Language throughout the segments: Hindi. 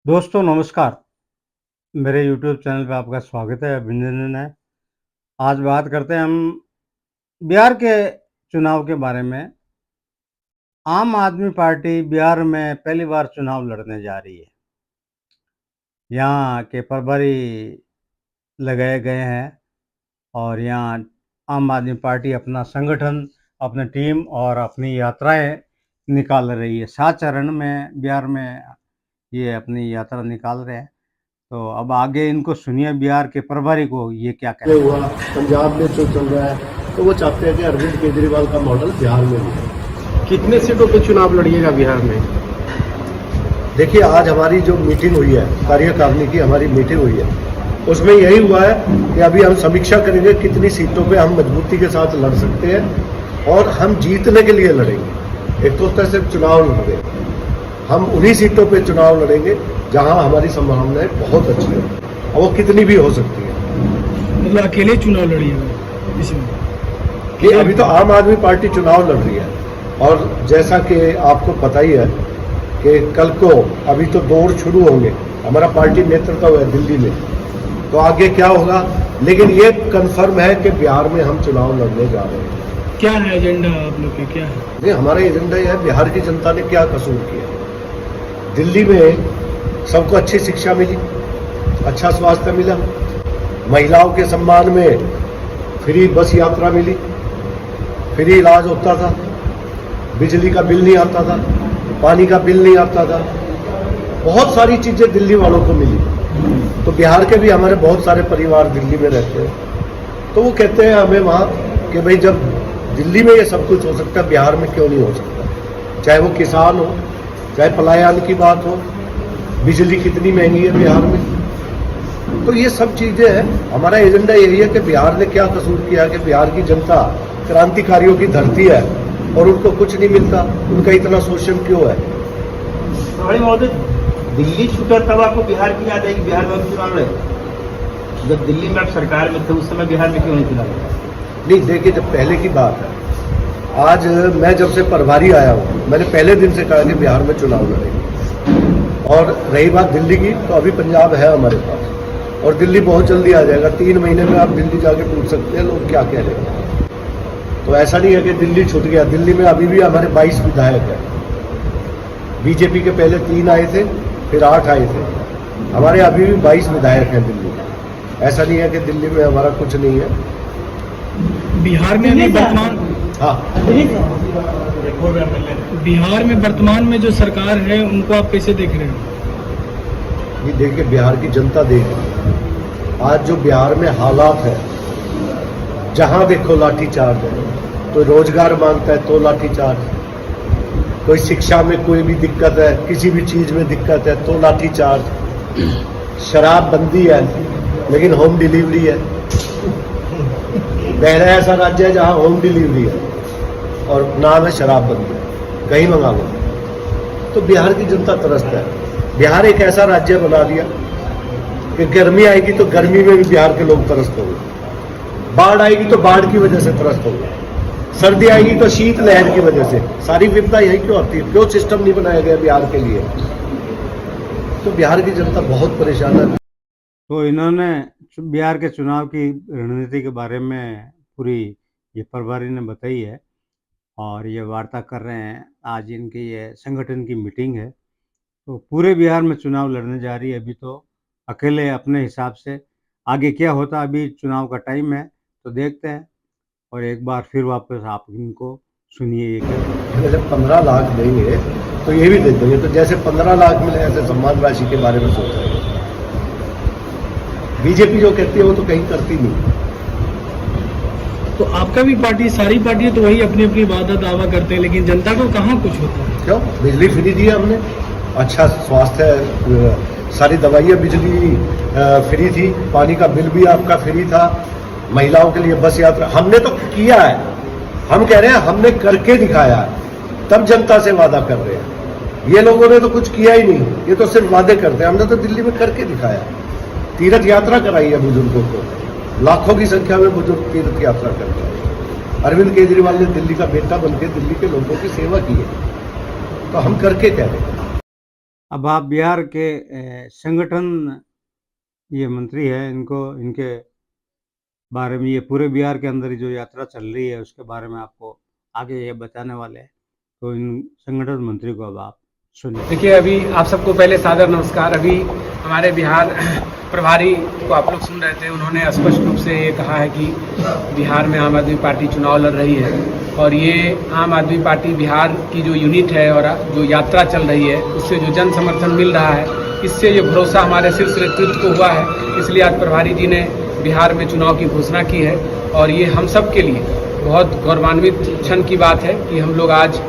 दोस्तों नमस्कार। मेरे यूट्यूब चैनल पे आपका स्वागत है, अभिनंदन है। आज बात करते हैं हम बिहार के चुनाव के बारे में। आम आदमी पार्टी बिहार में पहली बार चुनाव लड़ने जा रही है। यहाँ के प्रभारी लगाए गए हैं और यहाँ आम आदमी पार्टी अपना संगठन, अपनी टीम और अपनी यात्राएं निकाल रही है। 7 चरण में बिहार में ये अपनी यात्रा निकाल रहे हैं। तो अब आगे इनको सुनिए, बिहार के प्रभारी को ये क्या कहते हैं। हुआ पंजाब में जो चल रहा है, तो वो चाहते हैं कि अरविंद केजरीवाल का मॉडल बिहार में भी है। कितने सीटों पे चुनाव लड़िएगा बिहार में? देखिए, आज हमारी जो मीटिंग हुई है, कार्यकारिणी की हमारी मीटिंग हुई है, उसमें यही हुआ है कि अभी हम समीक्षा करेंगे कितनी सीटों पे हम मजबूती के साथ लड़ सकते हैं और हम जीतने के लिए लड़ेंगे। एक तो सिर्फ चुनाव लड़ रहे, हम उन्हीं सीटों पे चुनाव लड़ेंगे जहां हमारी संभावनाएं बहुत अच्छी है और वो कितनी भी हो सकती है। मतलब अकेले चुनाव लड़िएगा इसमें? कि अभी तो आम आदमी पार्टी चुनाव लड़ रही है और जैसा कि आपको पता ही है कि कल को अभी तो दौर शुरू होंगे, हमारा पार्टी नेतृत्व है दिल्ली में, तो आगे क्या होगा। लेकिन ये कंफर्म है कि बिहार में हम चुनाव लड़ने जा रहे हैं। क्या है एजेंडा आप लोग के, क्या है? नहीं, हमारा एजेंडा यह है बिहार की जनता ने क्या कसूर किया। दिल्ली में सबको अच्छी शिक्षा मिली, अच्छा स्वास्थ्य मिला, महिलाओं के सम्मान में फ्री बस यात्रा मिली, फ्री इलाज होता था, बिजली का बिल नहीं आता था, पानी का बिल नहीं आता था, बहुत सारी चीजें दिल्ली वालों को मिली। तो बिहार के भी हमारे बहुत सारे परिवार दिल्ली में रहते हैं, तो वो कहते हैं हमें वहाँ कि भाई जब दिल्ली में ये सब कुछ हो सकता है, बिहार में क्यों नहीं हो सकता। चाहे वो किसान हो, चाहे पलायन की बात हो, बिजली कितनी महंगी है बिहार में। तो ये सब चीजें हैं। हमारा एजेंडा यही है कि बिहार ने क्या कसूर किया कि बिहार की जनता क्रांतिकारियों की धरती है और उनको कुछ नहीं मिलता, उनका इतना शोषण क्यों है। बड़े महोदय, दिल्ली छूटा तब आपको बिहार की याद आएगी, बिहार में चुनाव लड़े? जब दिल्ली में आप सरकार में थे उस समय बिहार में क्यों नहीं चुनाव लड़े? नहीं, देखिए, जब पहले की बात है, आज मैं जब से प्रभारी आया हूँ, मैंने पहले दिन से कहा कि बिहार में चुनाव लड़ेंगे। और रही बात दिल्ली की, तो अभी पंजाब है हमारे पास और दिल्ली बहुत जल्दी आ जाएगा। 3 महीने में आप दिल्ली जाके पूछ सकते हैं लोग क्या कह रहे हैं। तो ऐसा नहीं है कि दिल्ली छूट गया। दिल्ली में अभी भी हमारे 22 विधायक हैं। बीजेपी के पहले 3 आए थे, फिर 8 आए थे। हमारे अभी भी 22 विधायक हैं दिल्ली में। ऐसा नहीं है कि दिल्ली में हमारा कुछ नहीं है। बिहार में अभी वर्तमान बिहार में वर्तमान में जो सरकार है उनको आप कैसे देख रहे हो? ये देखिए, बिहार की जनता देख रही है। आज जो बिहार में हालात है, जहां देखो लाठीचार्ज है। तो रोजगार मांगता है तो लाठीचार्ज, कोई शिक्षा में कोई भी दिक्कत है, किसी भी चीज में दिक्कत है तो लाठीचार्ज। शराब बंदी है लेकिन होम डिलीवरी है। पहला ऐसा राज्य है जहां होम डिलीवरी है और नाम है शराब बंदी, कहीं मंगा लो। तो बिहार की जनता त्रस्त है। बिहार एक ऐसा राज्य बना दिया कि गर्मी आएगी तो गर्मी में भी बिहार के लोग त्रस्त होंगे, बाढ़ आएगी तो बाढ़ की वजह से त्रस्त होंगे, सर्दी आएगी तो शीत लहर की वजह से। सारी विपदा यही क्यों आती है? क्यों सिस्टम नहीं बनाया गया बिहार के लिए? तो बिहार की जनता बहुत परेशान है। तो इन्होंने बिहार के चुनाव की रणनीति के बारे में पूरी ये प्रभारी ने बताई है और ये वार्ता कर रहे हैं। आज इनकी ये संगठन की मीटिंग है। तो पूरे बिहार में चुनाव लड़ने जा रही है। अभी तो अकेले अपने हिसाब से, आगे क्या होता अभी चुनाव का टाइम है तो देखते हैं। और एक बार फिर वापस आप इनको सुनिए ये क्या। जब 15 लाख देंगे तो ये भी दे देंगे। तो जैसे 15 लाख मिले ऐसे सम्मान राशि के बारे में सोच रहे हैं। बीजेपी जो कहती है वो तो कहीं करती नहीं। तो आपका भी पार्टी, सारी पार्टी तो वही अपनी अपनी वादा दावा करते हैं, लेकिन जनता को कहाँ कुछ होता है? क्यों? बिजली फ्री दी है हमने, अच्छा स्वास्थ्य है, सारी दवाइयाँ बिजली फ्री थी, पानी का बिल भी आपका फ्री था, महिलाओं के लिए बस यात्रा हमने तो किया है। हम कह रहे हैं हमने करके दिखाया है, तब जनता से वादा कर रहे हैं। ये लोगों ने तो कुछ किया ही नहीं, ये तो सिर्फ वादे करते हैं। हमने तो दिल्ली में करके दिखाया। तीर्थ यात्रा कराई है बुजुर्गों को, लाखों की संख्या में बुजुर्ग तीर्थ यात्रा करते हैं। अरविंद केजरीवाल ने दिल्ली का बेटा बनकर दिल्ली के लोगों की सेवा की है। तो हम करके कह रहे हैं। अब आप बिहार के संगठन ये मंत्री हैं, इनके बारे में, ये पूरे बिहार के अंदर जो यात्रा चल रही है उसके बारे में आपको आगे ये बताने वाले हैं। तो इन संगठन मंत्री को अब आप सुनिए। देखिए, अभी आप सबको पहले सादर नमस्कार। अभी हमारे बिहार प्रभारी को आप लोग सुन रहे थे, उन्होंने स्पष्ट रूप से ये कहा है कि बिहार में आम आदमी पार्टी चुनाव लड़ रही है और ये आम आदमी पार्टी बिहार की जो यूनिट है और जो यात्रा चल रही है उससे जो जन समर्थन मिल रहा है, इससे ये भरोसा हमारे शीर्ष नेतृत्व को हुआ है। इसलिए आज प्रभारी जी ने बिहार में चुनाव की घोषणा की है और ये हम सब के लिए बहुत गौरवान्वित क्षण की बात है कि हम लोग आज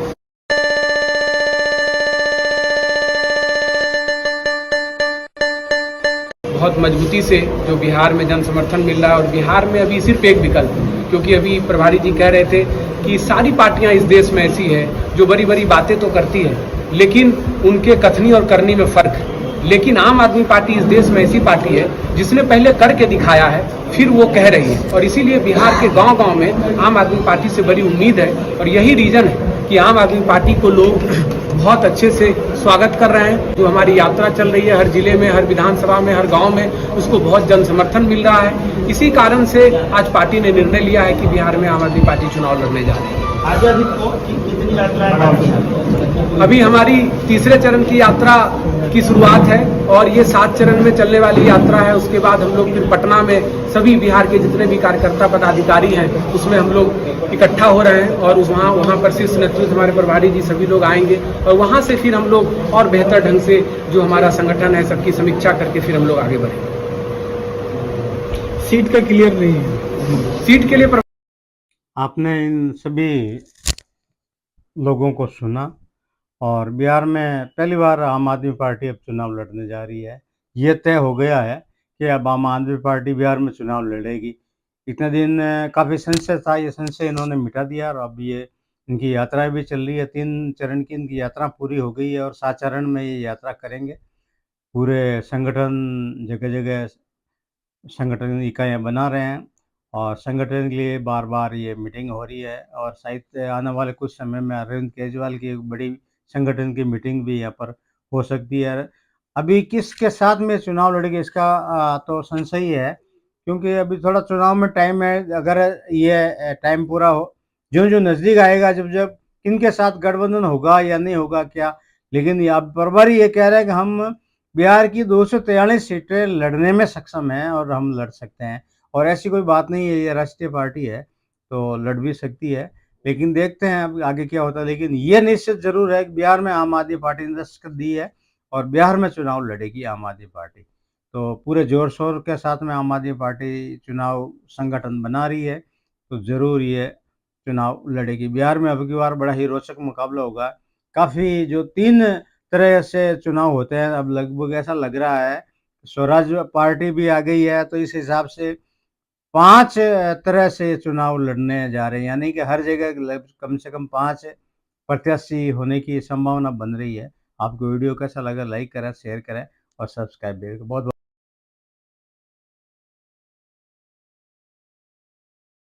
बहुत मजबूती से जो बिहार में जन समर्थन मिल रहा है। और बिहार में अभी सिर्फ एक विकल्प, क्योंकि अभी प्रभारी जी कह रहे थे कि सारी पार्टियां इस देश में ऐसी है जो बड़ी बड़ी बातें तो करती है लेकिन उनके कथनी और करनी में फर्क है। लेकिन आम आदमी पार्टी इस देश में ऐसी पार्टी है जिसने पहले करके दिखाया है, फिर वो कह रही है। और इसीलिए बिहार के गांव-गांव में आम आदमी पार्टी से बड़ी उम्मीद है और यही रीजन है कि आम आदमी पार्टी को लोग बहुत अच्छे से स्वागत कर रहे हैं। जो हमारी यात्रा चल रही है हर जिले में, हर विधानसभा में, हर गांव में, उसको बहुत जन समर्थन मिल रहा है। इसी कारण से आज पार्टी ने निर्णय लिया है कि बिहार में आम आदमी पार्टी चुनाव लड़ने जा रही है। आगे अभी तो कितनी यात्राएं बाकी हैं? अभी हमारी तीसरे चरण की यात्रा की शुरुआत है और ये 7 चरण में चलने वाली यात्रा है। उसके बाद हम लोग फिर पटना में सभी बिहार के जितने भी कार्यकर्ता पदाधिकारी हैं उसमें हम लोग इकट्ठा हो रहे हैं और वहाँ पर शीर्ष नेतृत्व हमारे प्रभारी जी सभी लोग आएंगे और वहाँ से फिर हम लोग और बेहतर ढंग से जो हमारा संगठन है सबकी समीक्षा करके फिर हम लोग आगे बढ़ेंगे। सीट का क्लियर नहीं है। सीट के लिए आपने इन सभी लोगों को सुना और बिहार में पहली बार आम आदमी पार्टी अब चुनाव लड़ने जा रही है। ये तय हो गया है कि अब आम आदमी पार्टी बिहार में चुनाव लड़ेगी। इतने दिन काफ़ी संशय था, ये संशय इन्होंने मिटा दिया और अब ये इनकी यात्राएं भी चल रही है। 3 चरण की इनकी यात्रा पूरी हो गई है और 7 चरण में ये यात्रा करेंगे। पूरे संगठन जगह-जगह संगठन इकाइयाँ बना रहे हैं और संगठन के लिए बार-बार ये मीटिंग हो रही है और शायद आने वाले कुछ समय में अरविंद केजरीवाल की एक बड़ी संगठन की मीटिंग भी यहाँ पर हो सकती है। अभी किसके साथ में चुनाव लड़ेंगे इसका तो संशय ही है, क्योंकि अभी थोड़ा चुनाव में टाइम है। अगर ये टाइम पूरा हो, जो नज़दीक आएगा, जब किनके साथ गठबंधन होगा या नहीं होगा क्या, लेकिन अब प्रभारी ये कह रहे हैं कि हम बिहार की 243 सीटें लड़ने में सक्षम हैं और हम लड़ सकते हैं और ऐसी कोई बात नहीं है, ये राष्ट्रीय पार्टी है तो लड़ भी सकती है। लेकिन देखते हैं अब आगे क्या होता है। लेकिन ये निश्चित ज़रूर है कि बिहार में आम आदमी पार्टी ने दस्तखत दी है और बिहार में चुनाव लड़ेगी आम आदमी पार्टी। तो पूरे ज़ोर-शोर के साथ में आम आदमी पार्टी चुनाव संगठन बना रही है, तो ज़रूर ये चुनाव लड़ेगी। बिहार में अब की बार बड़ा ही रोचक मुकाबला होगा। काफ़ी जो 3 तरह से चुनाव होते हैं, अब लगभग ऐसा लग रहा है स्वराज पार्टी भी आ गई है, तो इस हिसाब से 5 तरह से चुनाव लड़ने जा रहे हैं, यानी कि हर जगह कम से कम 5 प्रत्याशी होने की संभावना बन रही है। आपको वीडियो कैसा लगा, लाइक करें, शेयर करें और सब्सक्राइब भी करें। बहुत